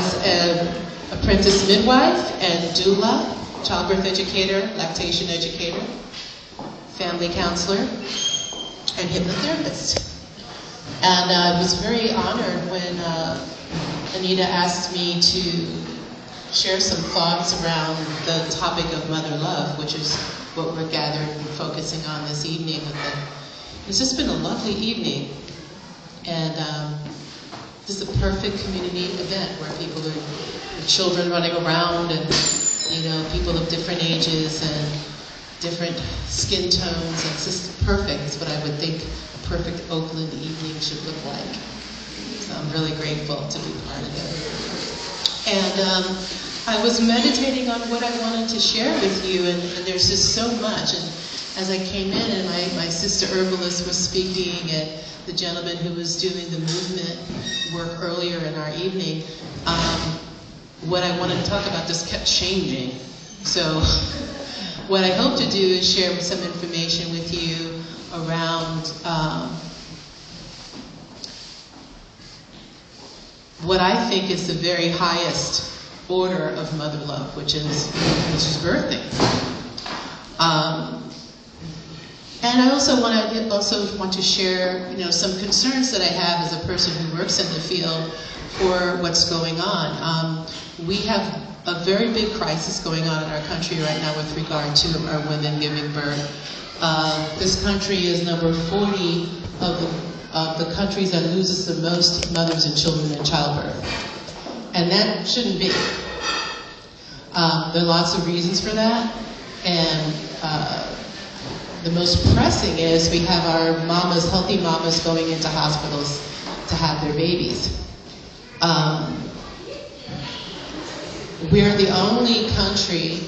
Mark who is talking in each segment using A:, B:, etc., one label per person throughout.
A: as an apprentice midwife and doula, childbirth educator, lactation educator, family counselor, and hypnotherapist. And I was very honored when Anita asked me to share some thoughts around the topic of mother love, which is what we're gathered and focusing on this evening. It's just been a lovely evening, and this is a perfect community event where people are, with children running around, and people of different ages and different skin tones. It's just perfect. It's what I would think a perfect Oakland evening should look like. So I'm really grateful to be part of it. And I was meditating on what I wanted to share with you, and there's just so much. And as I came in, and my sister herbalist was speaking, and the gentleman who was doing the movement work earlier in our evening, what I wanted to talk about just kept changing. So what I hope to do is share some information with you around what I think is the very highest order of mother love, which is birthing. And I also want to share, some concerns that I have as a person who works in the field for what's going on. We have a very big crisis going on in our country right now with regard to our women giving birth. This country is number 40 of the countries that loses the most mothers and children in childbirth. And that shouldn't be. There are lots of reasons for that. And the most pressing is we have our mamas, healthy mamas, going into hospitals to have their babies. We're the only country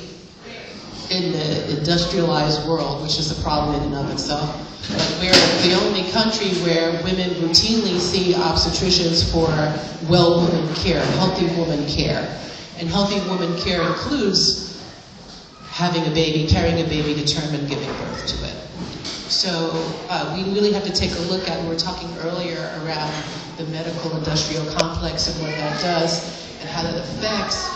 A: in the industrialized world, which is a problem in and of itself, but we're the only country where women routinely see obstetricians for well woman care, healthy woman care. And healthy woman care includes having a baby, carrying a baby to term and giving birth to it. So we really have to take a look at, we were talking earlier around the medical industrial complex and what that does and how that affects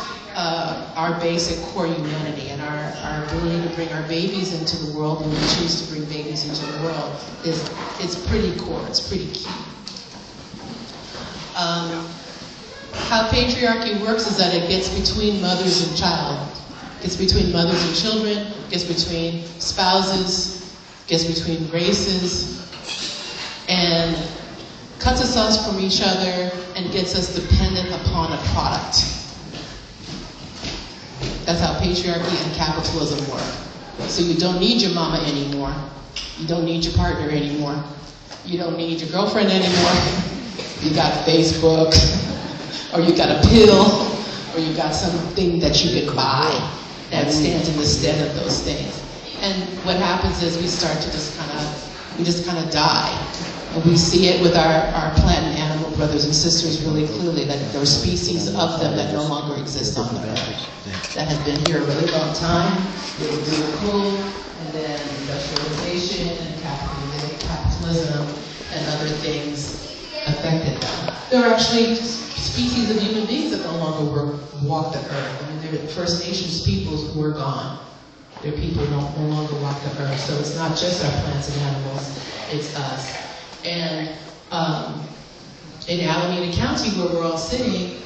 A: our basic core humanity and our ability to bring our babies into the world when we choose to bring babies into the world is pretty core, it's pretty key. How patriarchy works is that it gets between mothers and child. It gets between mothers and children, it gets between spouses, it gets between races, and cuts us off from each other and gets us dependent upon a product. That's how patriarchy and capitalism work. So you don't need your mama anymore. You don't need your partner anymore. You don't need your girlfriend anymore. You got Facebook, or you got a pill, or you got something that you can buy that stands in the stead of those things. And what happens is we start to just kind of die. And we see it with our plant and animal brothers and sisters really clearly, that there are species of them that no longer exist on the earth, that have been here a really long time. They were really cool, and then industrialization and capitalism and other things affected them. There are actually species of human beings that no longer walk the earth. I mean, there are First Nations peoples who are gone. There are people who no longer walk the earth. So it's not just our plants and animals, it's us. And in Alameda County, where we're all sitting,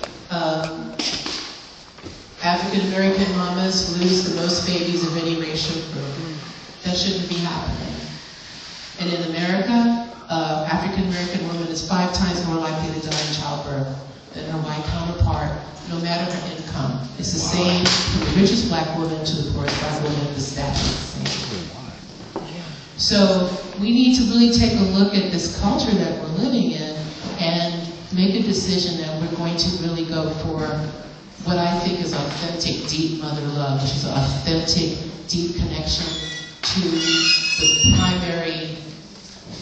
A: African American mamas lose the most babies of any racial group. That shouldn't be happening. And in America, African American woman is 5 times more likely to die in childbirth than her white counterpart, no matter her income. It's the same from the richest black woman to the poorest black woman, the stats are the same. So we need to really take a look at this culture that we're living in and make a decision that we're going to really go for what I think is authentic, deep mother love, which is authentic, deep connection to the primary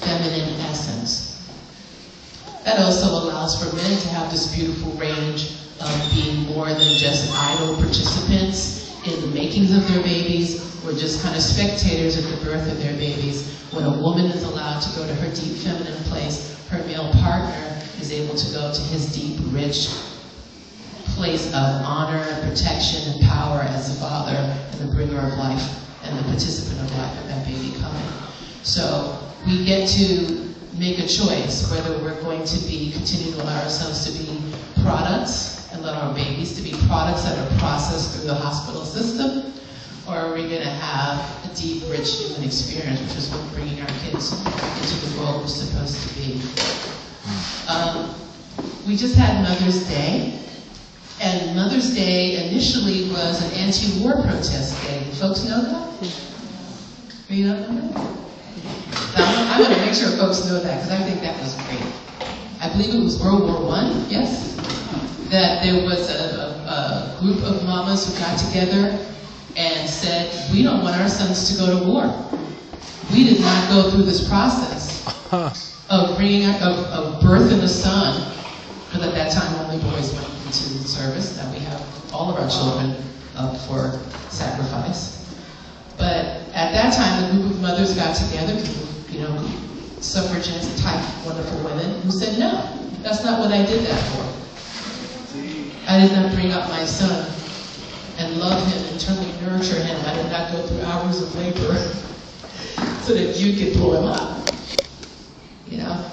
A: feminine essence. That also allows for men to have this beautiful range of being more than just idle participants in the makings of their babies, or just kind of spectators at the birth of their babies. When a woman is allowed to go to her deep feminine place, her male partner is able to go to his deep, rich place of honor, protection, and power as a father and the bringer of life and the participant of life of that baby coming. So we get to make a choice whether we're going to continue to allow ourselves to be products and let our babies to be products that are processed through the hospital system, or are we going to have a deep, rich human experience, which is what bringing our kids into the world was supposed to be. We just had Mother's Day, and Mother's Day initially was an anti-war protest day. Do folks know that? Do you know that? I want to make sure folks know that, because I think that was great. I believe it was World War I, yes? That there was a group of mamas who got together and said, we don't want our sons to go to war. We did not go through this process of birth in the son, because at that time only boys went into service. Now we have all of our children up for sacrifice. But at that time, a group of mothers got together, suffragettes type wonderful women, who said, no, that's not what I did that for. I did not bring up my son and love him and internally nurture him. I did not go through hours of labor so that you could pull him up.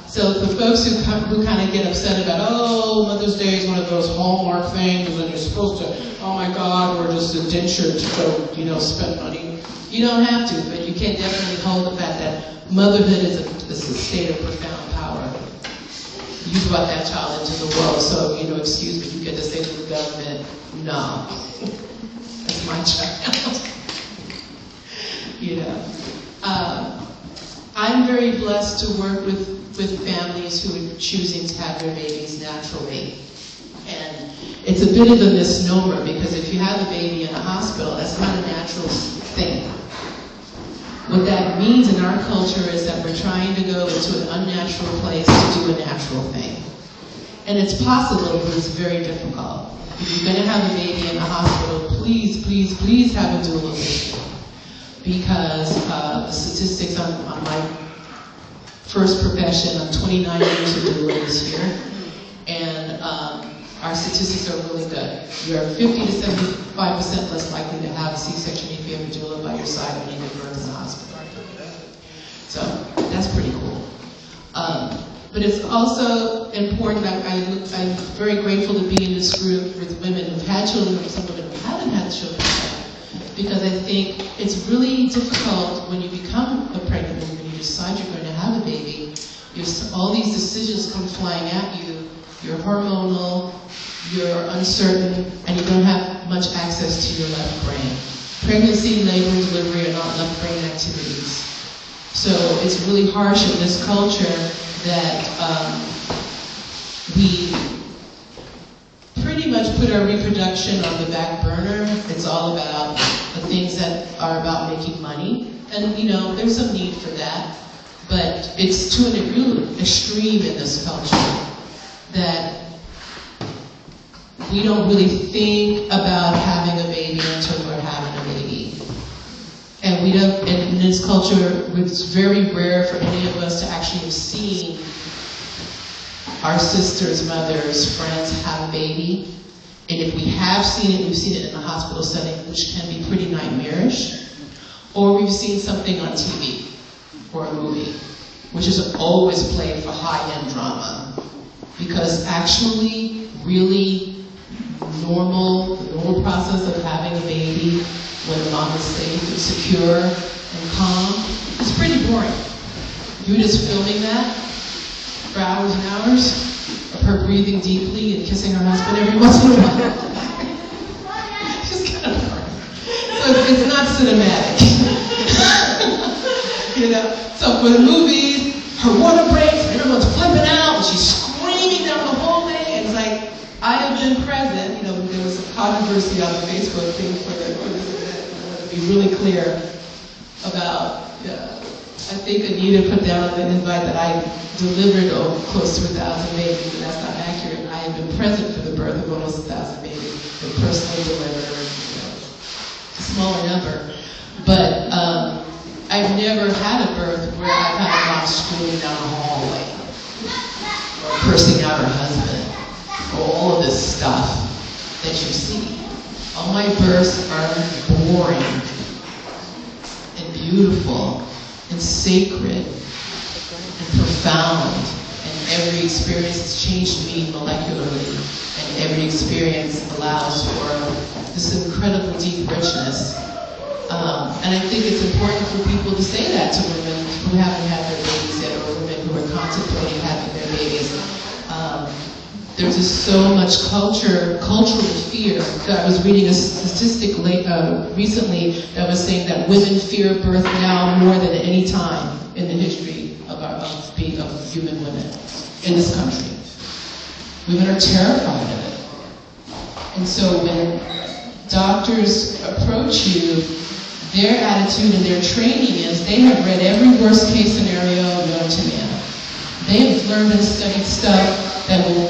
A: So the folks who kind of get upset about, oh, Mother's Day is one of those hallmark things, and you're supposed to, oh my God, we're just indentured to go, spend money. You don't have to, but you can definitely hold the fact that motherhood is a state of profound power. You brought that child into the world, so, excuse me, you get to say to the government, no, that's my child. I'm very blessed to work with families who are choosing to have their babies naturally. And it's a bit of a misnomer, because if you have a baby in a hospital, that's not a natural thing. What that means in our culture is that we're trying to go into an unnatural place to do a natural thing. And it's possible, but it's very difficult. If you're going to have a baby in a hospital, please, please, please have a doula with you. Because the statistics on my first profession, I'm 29 years of doula this year, and our statistics are really good. You're 50 to 75% less likely to have a C-section if you have a doula by your side when you give birth in the hospital. So that's pretty cool. But it's also important. I'm very grateful to be in this group with women who've had children, and some women who haven't had children. Because I think it's really difficult when you become a pregnant woman, when you decide you're going to have a baby, all these decisions come flying at you. You're hormonal, you're uncertain, and you don't have much access to your left brain. Pregnancy, labor, and delivery are not left brain activities. So it's really harsh in this culture that we pretty much put our reproduction on the back burner. It's all about the things that are about making money. And, there's some need for that. But it's to a real extreme in this culture that we don't really think about having a baby until we're having a baby. And we don't, and in this culture, it's very rare for any of us to actually have seen our sisters, mothers, friends have a baby. And if we have seen it, we've seen it in a hospital setting, which can be pretty nightmarish. Or we've seen something on TV or a movie, which is always played for high-end drama. Because actually, really the normal process of having a baby when the mom is safe and secure and calm, it's pretty boring. You're just filming that for hours and hours of her breathing deeply and kissing her husband every once in a while. It's just kind of boring. So it's not cinematic. So for the movies, her water breaks, and everyone's flipping out, and she's screaming down the hallway, and it's like, I have been present. There was some controversy on the Facebook thing for this event. I want to be really clear about, I think Anita put down on the invite that I delivered close to 1,000 babies, and that's not accurate. I have been present for the birth of almost 1,000 babies, and personally delivered, a smaller number. But I've never had a birth where I've had a mom screaming down the hallway, or cursing out her husband, or all of this stuff. that you see. All my births are boring and beautiful and sacred and profound. And every experience has changed me molecularly. And every experience allows for this incredible deep richness. And I think it's important for people to say that to women who haven't had their babies yet, or women who are contemplating having their babies. There's just so much cultural fear. I was reading a statistic recently that was saying that women fear birth now more than at any time in the history of human women in this country. Women are terrified of it. And so when doctors approach you, their attitude and their training is they have read every worst case scenario known to man. They have learned and studied stuff that will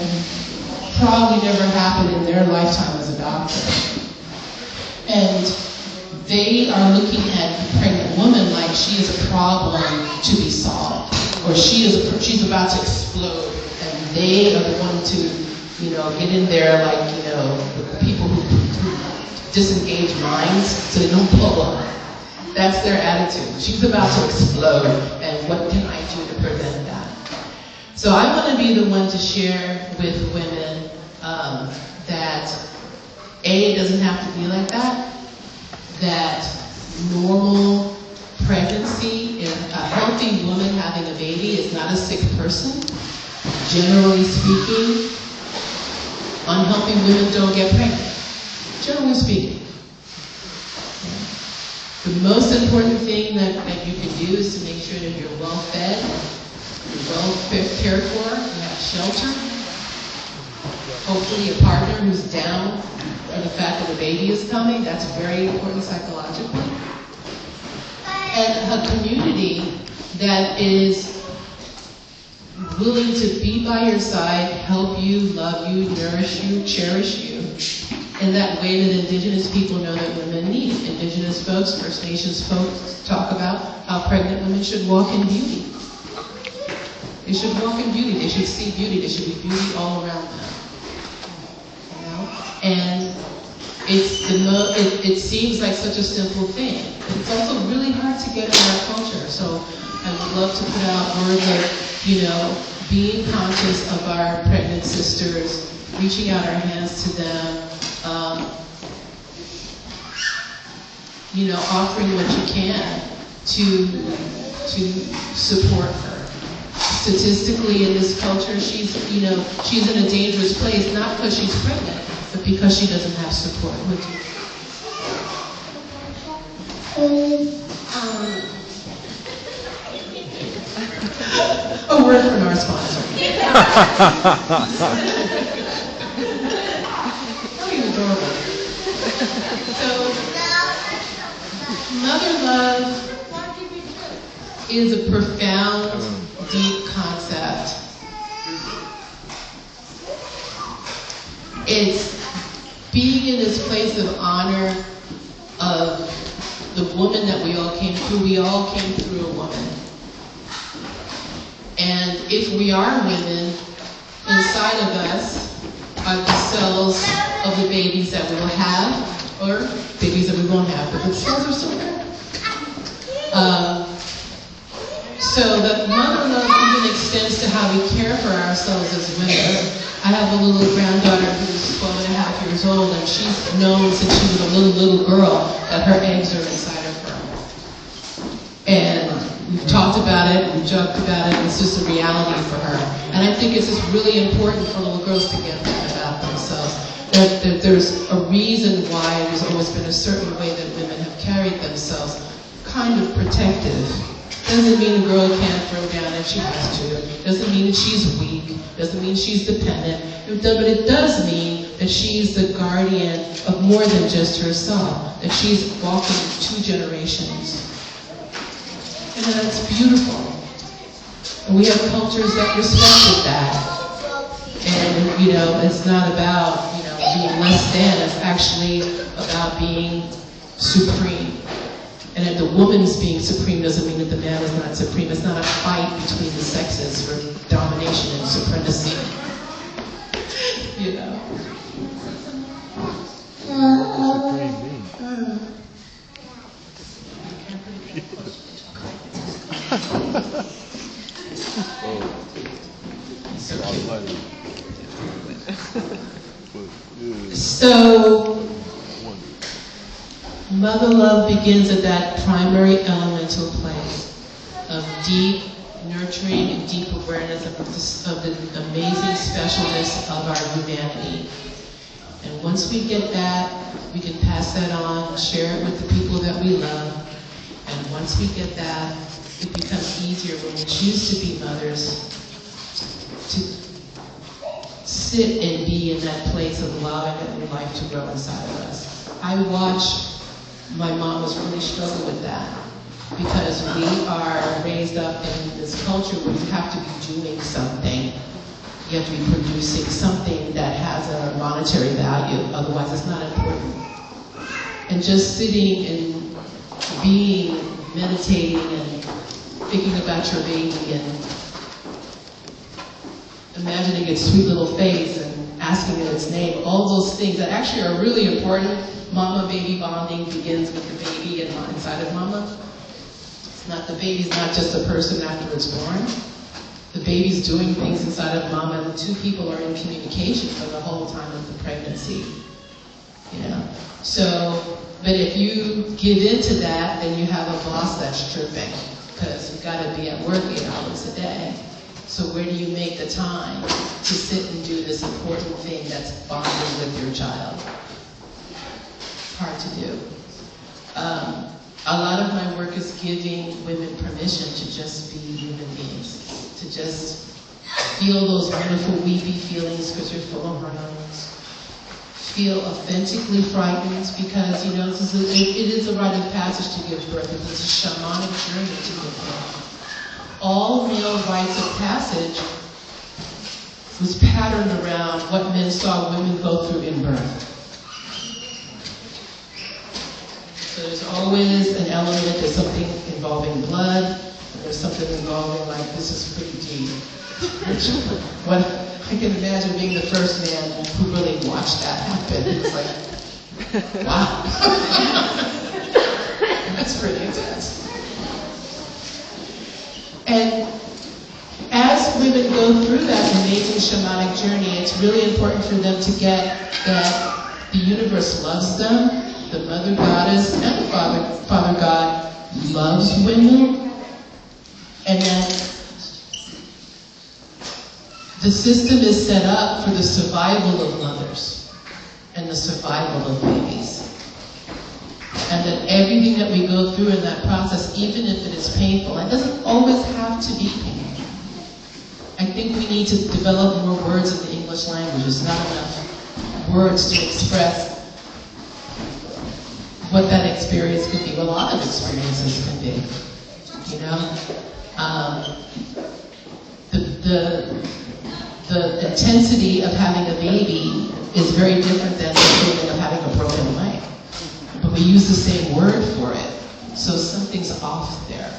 A: probably never happen in their lifetime as a doctor. And they are looking at the pregnant woman like she is a problem to be solved, or she's about to explode, and they are the one to, get in there like, the people who disengage minds so they don't blow up. That's their attitude. She's about to explode, and what can I do to prevent that? So I want to be the one to share with women that it doesn't have to be like that, that normal pregnancy, a healthy woman having a baby is not a sick person. Generally speaking, unhealthy women don't get pregnant. Generally speaking. The most important thing that you can do is to make sure that you're well fed, you're well cared for, you have shelter, hopefully a partner who's down for the fact that the baby is coming. That's very important psychologically. And a community that is willing to be by your side, help you, love you, nourish you, cherish you, in that way that Indigenous people know that women need. Indigenous folks, First Nations folks talk about how pregnant women should walk in beauty. They should walk in beauty. They should see beauty. There should be beauty all around them. And it seems like such a simple thing, but it's also really hard to get in our culture. So I would love to put out words of, being conscious of our pregnant sisters, reaching out our hands to them, offering what you can to support her. Statistically, in this culture, she's in a dangerous place, not because she's pregnant, but because she doesn't have support. Would you? A word from our sponsor. Oh, you're adorable. So, mother love is a profound, deep concept. It's being in this place of honor of the woman that we all came through. We all came through a woman. And if we are women, inside of us are the cells of the babies that we will have, or babies that we won't have, but the cells are still there. So that mother love even extends to how we care for ourselves as women. I have a little granddaughter who's 12 and a half years old, and she's known since she was a little girl that her eggs are inside of her. And we've talked about it, we've joked about it, it's just a reality for her. And I think it's just really important for little girls to get that about themselves. That there's a reason why there's always been a certain way that women have carried themselves, kind of protective. Doesn't mean a girl can't throw down if she has to. Doesn't mean that she's weak. Doesn't mean she's dependent. But it does mean that she's the guardian of more than just herself. That she's walking 2 generations. And that's beautiful. And we have cultures that respected that. And, it's not about, being less than. It's actually about being supreme. And that the woman's being supreme doesn't mean that the man is not supreme. It's not a fight between the sexes for domination and supremacy. you know. So, mother love begins at that primary elemental place of deep nurturing and deep awareness of the amazing specialness of our humanity. And once we get that, we can pass that on, share it with the people that we love. And once we get that, it becomes easier when we choose to be mothers to sit and be in that place of allowing that new life to grow inside of us. I watch my mamas really struggle with that because we are raised up in this culture where you have to be doing something. You have to be producing something that has a monetary value, otherwise it's not important. And just sitting and being, meditating and thinking about your baby and imagining its sweet little face and asking it its name, all those things that actually are really important. Mama-baby bonding begins with the baby and inside of mama. The baby's not just a person after it's born. The baby's doing things inside of mama, and the two people are in communication for the whole time of the pregnancy. You know? So, but if you give into that, then you have a boss that's tripping, because you've got to be at work 8 hours a day. So where do you make the time to sit and do this important thing that's bonding with your child? Hard to do. A lot of my work is giving women permission to just be human beings, to just feel those wonderful weepy feelings because you're full of hormones. Feel authentically frightened because, you know, it is a rite of passage to give birth. It's a shamanic journey to give birth. All male rites of passage was patterned around what men saw women go through in birth. So there's always an element, there's something involving blood, and there's something involving, like, this is pretty deep. What I can imagine being the first man who really watched that happen. It's like, wow. That's pretty intense. And as women go through that amazing shamanic journey, it's really important for them to get that the universe loves them. The Mother Goddess and the Father God loves women, and that the system is set up for the survival of mothers and the survival of babies. And that everything that we go through in that process, even if it is painful, it doesn't always have to be painful. I think we need to develop more words in the English language. There's not enough words to express what that experience could be. Well, a lot of experiences can be, you know. The intensity of having a baby is very different than the feeling of having a broken leg. But we use the same word for it, so something's off there.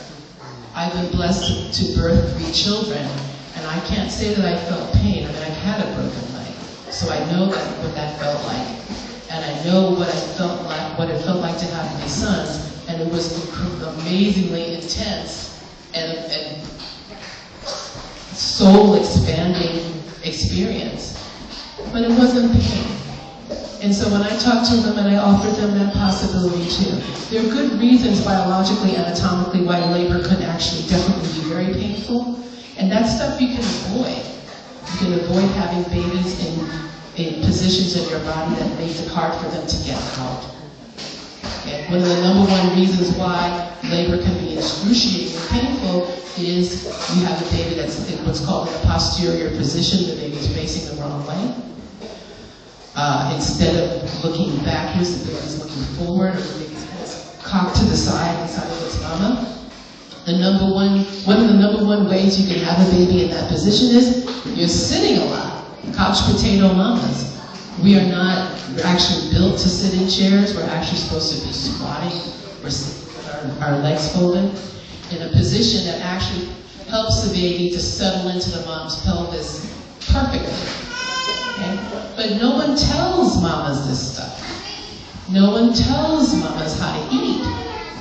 A: I've been blessed to birth 3 children, and I can't say that I felt pain. I mean, I've had a broken leg, so I know what that felt like. And I know what it felt like to have my sons, and it was amazingly intense and soul-expanding experience. But it wasn't pain. And so when I talk to them and I offer them that possibility too, there are good reasons biologically, anatomically, why labor could actually definitely be very painful. And that stuff you can avoid. You can avoid having babies in positions in your body that makes it hard for them to get out. Okay? One of the #1 reasons why labor can be excruciating and painful is you have a baby that's in what's called in a posterior position. The baby is facing the wrong way. Instead of looking backwards, the baby is looking forward, or the baby is cocked to the side inside of its mama. One of the #1 ways you can have a baby in that position is you're sitting a lot. Couch potato mamas. We're actually built to sit in chairs. We're actually supposed to be squatting or sitting with our legs folded in a position that actually helps the baby to settle into the mom's pelvis perfectly. Okay? But no one tells mamas this stuff. No one tells mamas how to eat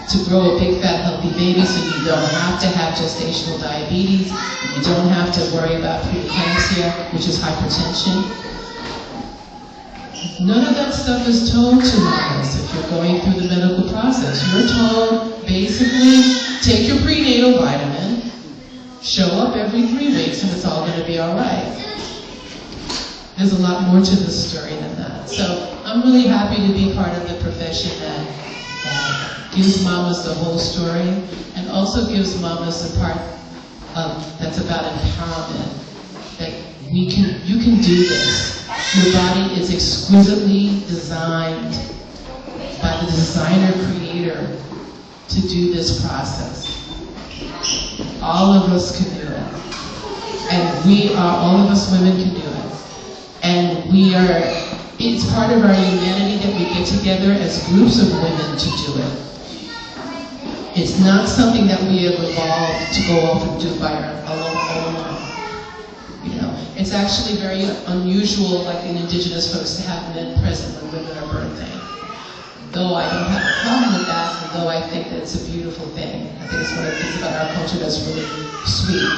A: to grow a big, fat, healthy baby, so you don't have to have gestational diabetes, you don't have to worry about preeclampsia, which is hypertension. None of that stuff is told to mamas if you're going through the medical process. You're told, basically, take your prenatal vitamin, show up every 3 weeks, and it's all going to be all right. There's a lot more to this story than that. So I'm really happy to be part of the profession that gives mamas the whole story, and also gives mamas the part that's about empowerment. That you can do this. Your body is exquisitely designed by the designer creator to do this process. All of us can do it. And all of us women can do it. And it's part of our humanity that we get together as groups of women to do it. It's not something that we have evolved to go off and do by our alone. It's actually very unusual, like in indigenous folks, to have men present when women are birthing. Though I don't have a problem with that, and though I think that it's a beautiful thing. I think it's one of the things about our culture that's really sweet.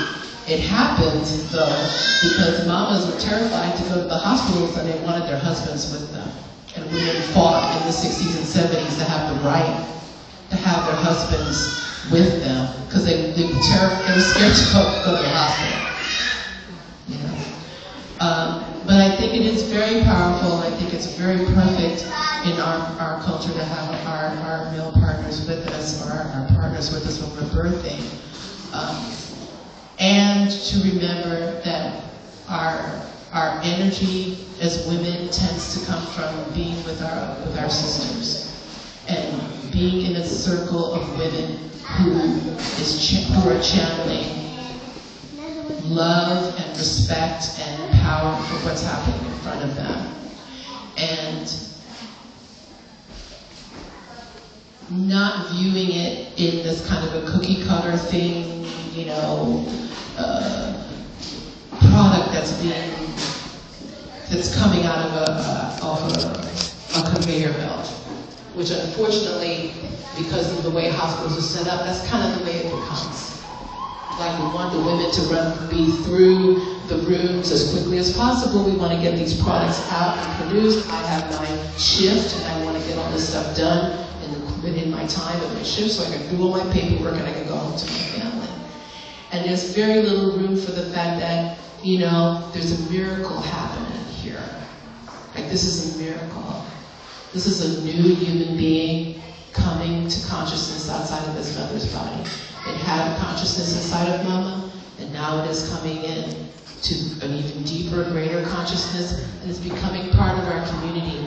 A: It happened, though, because mamas were terrified to go to the hospitals and they wanted their husbands with them. And women fought in the 60s and 70s to have the right to have their husbands with them, because they were scared to go to the hospital. But I think it is very powerful. I think it's very perfect in our culture to have our male partners with us, or our partners with us when we're birthing. And to remember that our energy as women tends to come from being with our sisters, and being in a circle of women who are channeling love and respect and power for what's happening in front of them. And not viewing it in this kind of a cookie cutter thing, product that's coming out of a conveyor belt, which unfortunately, because of the way hospitals are set up, that's kind of the way it becomes. Like, we want the women to be through the rooms as quickly as possible. We want to get these products out and produced. I have my shift, and I want to get all this stuff done within my time of my shift, so I can do all my paperwork and I can go home to my family. And there's very little room for the fact that, there's a miracle happening here. Like, this is a miracle. This is a new human being coming to consciousness outside of his mother's body. It had a consciousness inside of Mama, and now it is coming in to an even deeper, greater consciousness, and it's becoming part of our community.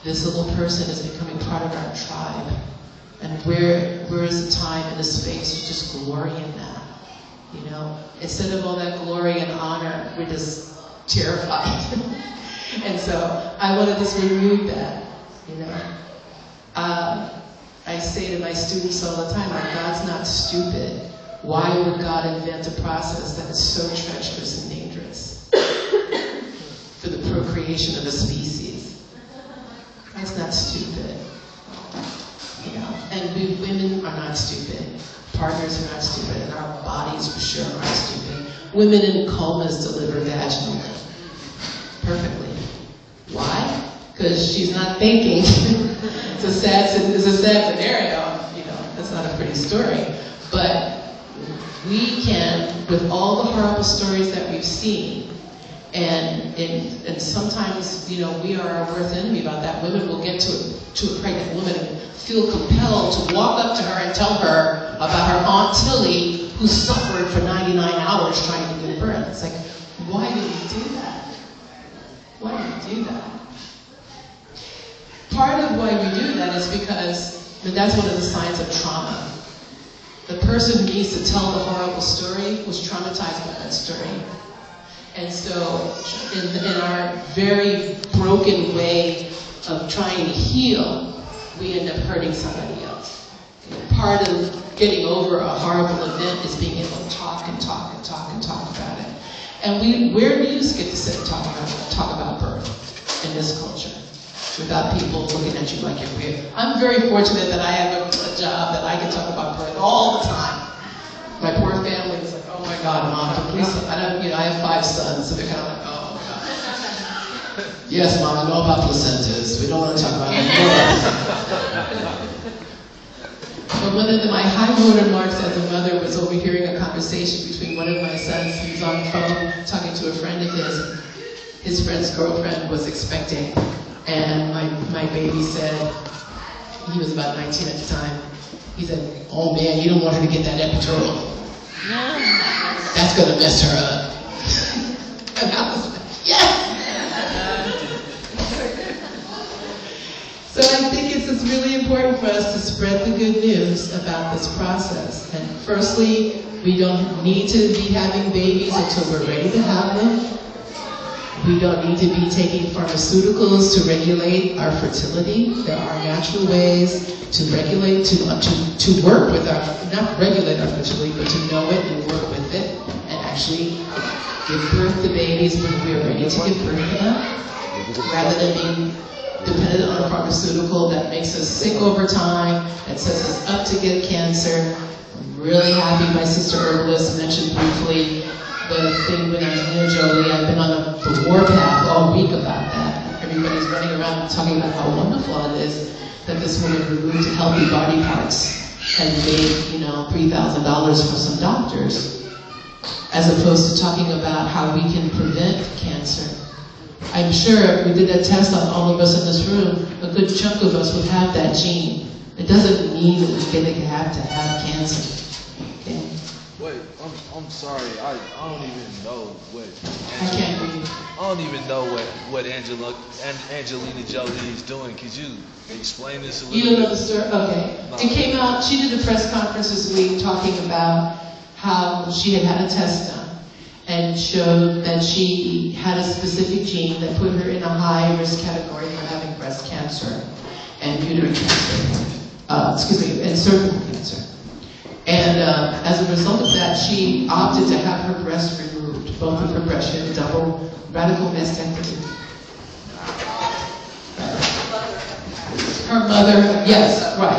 A: This little person is becoming part of our tribe. And where is the time and the space to just glory in that? Instead of all that glory and honor, we're just terrified. And so I want to just remove that, I say to my students all the time, God's not stupid. Why would God invent a process that is so treacherous and dangerous for the procreation of a species? God's not stupid. And we women are not stupid. Partners are not stupid, and our bodies for sure are not stupid. Women in comas deliver vaginally. Perfectly. Why? Because she's not thinking. It's a sad scenario. That's not a pretty story. But we can, with all the horrible stories that we've seen, and sometimes, we are our worst enemy about that. Women will get to a pregnant woman and feel compelled to walk up to her and tell her about her Aunt Tilly, who suffered for 99 hours trying to give birth. It's like, why do you do that? Why do you do that? Part of why we do that is because that's one of the signs of trauma. The person who needs to tell the horrible story was traumatized by that story. And so, in our very broken way of trying to heal, we end up hurting somebody else. Part of getting over a horrible event is being able to talk and talk and talk and talk about it. And where do you get to sit and talk about birth in this culture without people looking at you like you're weird? I'm very fortunate that I have a job that I can talk about birth all the time. My poor family is like, oh my God, Mom, please. I have 5 sons, so they're kind of like, oh my God. Yes, Mom, I know about placentas. We don't want to talk about it. But one of my high water marks as a mother was overhearing a conversation between one of my sons. He was on the phone talking to a friend of his. His friend's girlfriend was expecting, and my baby said, he was about 19 at the time, he said, oh man, you don't want her to get that epidural. That's going to mess her up. And I was like, yes! So I think it's really important for us to spread the good news about this process. And firstly, we don't need to be having babies until we're ready to have them. We don't need to be taking pharmaceuticals to regulate our fertility. There are natural ways to regulate, to work with our, not regulate our fertility, but to know it and work with it, and actually give birth to babies when we're ready to give birth to them, rather than being dependent on a pharmaceutical that makes us sick over time, that sets us up to get cancer. I'm really happy my sister herbalist mentioned briefly the thing with Angelina Jolie. I've been on the warpath all week about that. Everybody's running around talking about how wonderful it is that this woman removed healthy body parts and made, $3,000 for some doctors, as opposed to talking about how we can prevent cancer. I'm sure if we did that test on all of us in this room, a good chunk of us would have that gene. It doesn't mean that we're going to have cancer. Okay?
B: Wait, I'm sorry. I don't even know what.
A: I can't read.
B: I don't even know what Angelina Jolie is doing. Could you explain this a little bit?
A: You don't know the story? Okay. No. It came out, she did a press conference this week talking about how she had a test done and showed that she had a specific gene that put her in a high risk category for having breast cancer and uterine cancer, and cervical cancer. And as a result of that, she opted to have her breasts removed, both of her breasts. She had a double radical mastectomy. Her mother, yes, right.